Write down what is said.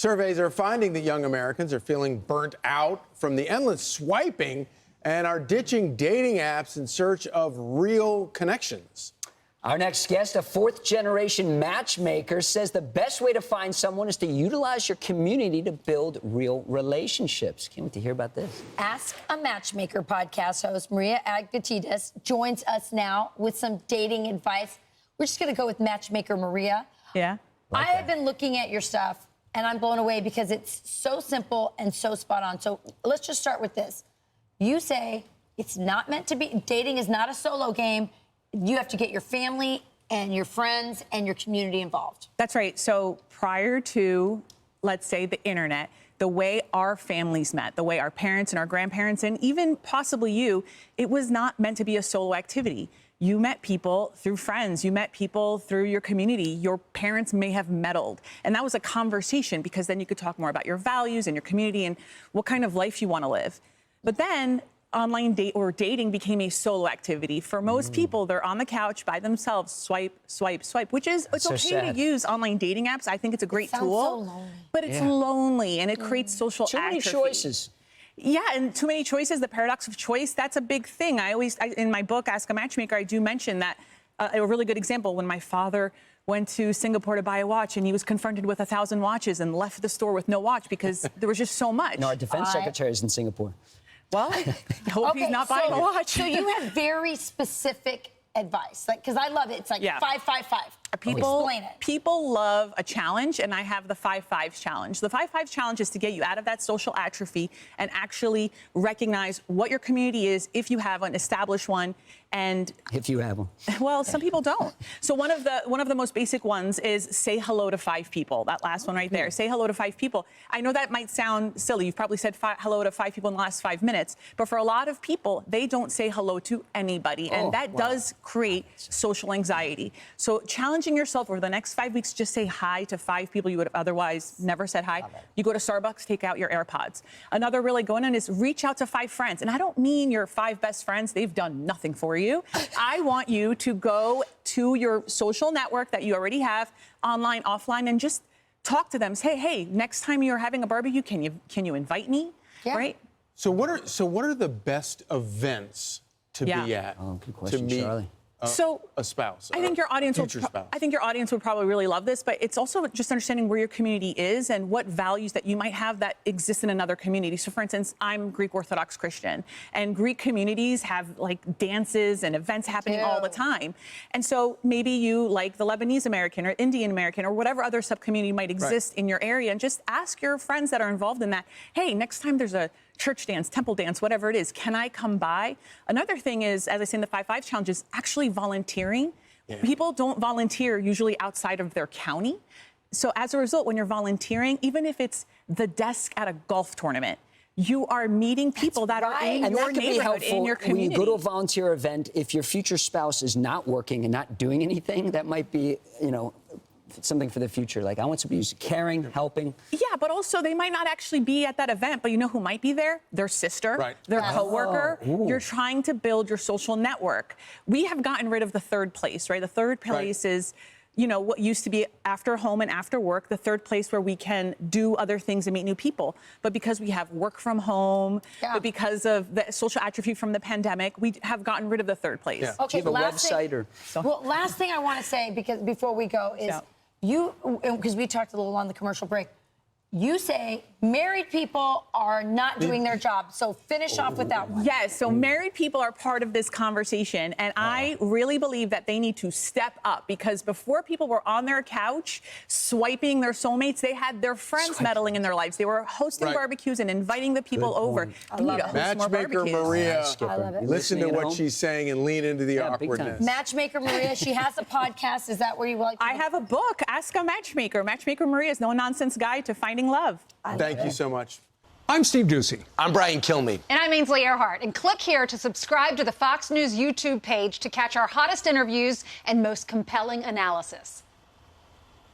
Surveys are finding that young Americans are feeling burnt out from the endless swiping and are ditching dating apps in search of real connections. Our next guest, a fourth-generation matchmaker, says the best way to find someone is to utilize your community to build real relationships. Can't wait to hear about this. Ask a Matchmaker podcast host, Maria Agatides, joins us now with some dating advice. We're just going to go with Matchmaker Maria. Yeah. I have been looking at your stuff, and I'm blown away because it's so simple and so spot on. So let's just start with this. You say it's not meant to be, dating is not a solo game. You have to get your family and your friends and your community involved. That's right. So prior to, let's say, the internet, the way our families met, the way our parents and our grandparents and even possibly you, it was not meant to be a solo activity. You met people through friends. You met people through your community. Your parents may have meddled. And that was a conversation because then you could talk more about your values and your community and what kind of life you want to live. But then online dating became a solo activity. For most people, they're on the couch by themselves, swipe, swipe, swipe, which is, it's okay to use online dating apps. I think it's a great tool. So lonely. But it's lonely and it creates social Too many atrophy. choices. Yeah, and too many choices, the paradox of choice, that's a big thing. In my book, Ask a Matchmaker, I do mention that a really good example when my father went to Singapore to buy a watch and he was confronted with 1,000 watches and left the store with no watch because there was just so much. No, our defense secretary is in Singapore. Well, I hope he's not buying a watch. So you have very specific advice, like, because I love it. It's like 5-5-5. Explain it. People love a challenge, and I have the 5-5 challenge. The 5-5 challenge is to get you out of that social atrophy and actually recognize what your community is, if you have one, establish one, and if you have one. Well, some people don't. So one of the most basic ones is say hello to 5 people. That last one right there. Say hello to 5 people. I know that might sound silly. You've probably said hello to 5 people in the last 5 minutes, but for a lot of people, they don't say hello to anybody, and that does create social anxiety. So challenging yourself over the next 5 weeks, just say hi to 5 people you would have otherwise never said hi. You go to Starbucks, take out your AirPods. Another really good one is reach out to 5 friends. And I don't mean your 5 best friends. They've done nothing for you. I want you to go to your social network that you already have, online, offline, and just talk to them. Say, hey, next time you're having a barbecue, can you invite me? Yeah. Right? So what are the best events to be at? Oh, good question, to meet Charlie. A spouse. I think your audience spouse. I think your audience would probably really love this, but it's also just understanding where your community is and what values that you might have that exist in another community. So, for instance, I'm Greek Orthodox Christian, and Greek communities have like dances and events happening all the time. And so maybe you like the Lebanese American or Indian American or whatever other sub-community might exist in your area, and just ask your friends that are involved in that, hey, next time there's a church dance, temple dance, whatever it is, can I come by? Another thing is, as I say in the 5-5 challenge, is actually volunteering. People don't volunteer usually outside of their county. So as a result, when you're volunteering, even if it's the desk at a golf tournament, you are meeting people that are in and your that can be neighborhood, helpful in your community. when you go to a volunteer event. If your future spouse is not working and not doing anything, that might be, something for the future. Like, I want somebody who's caring, helping. Yeah, but also they might not actually be at that event, but you know who might be there? Their sister, their coworker. You're trying to build your social network. We have gotten rid of the third place, right? The third place is, what used to be after home and after work, the third place where we can do other things and meet new people. But because we have work from home, but because of the social atrophy from the pandemic, we have gotten rid of the third place. Yeah. Okay, Do you have a website Well, last thing I want to say, because before we go, is because we talked a little on the commercial break, you say married people are not doing their job. So finish off with that one. Yes, so married people are part of this conversation, and I really believe that they need to step up, because before people were on their couch swiping their soulmates, they had their friends meddling in their lives. They were hosting barbecues and inviting the people over. You need to host more Matchmaker barbecues. Maria, I love it. listen to what she's saying and lean into the big time. awkwardness. Matchmaker Maria, she has a podcast. Is that where you like to I have a book, Ask a Matchmaker. Matchmaker Maria's no-nonsense guide to finding love. Thank you so much. I'm Steve Doocy. I'm Brian Kilmeade. And I'm Ainsley Earhart. And click here to subscribe to the Fox News YouTube page to catch our hottest interviews and most compelling analysis.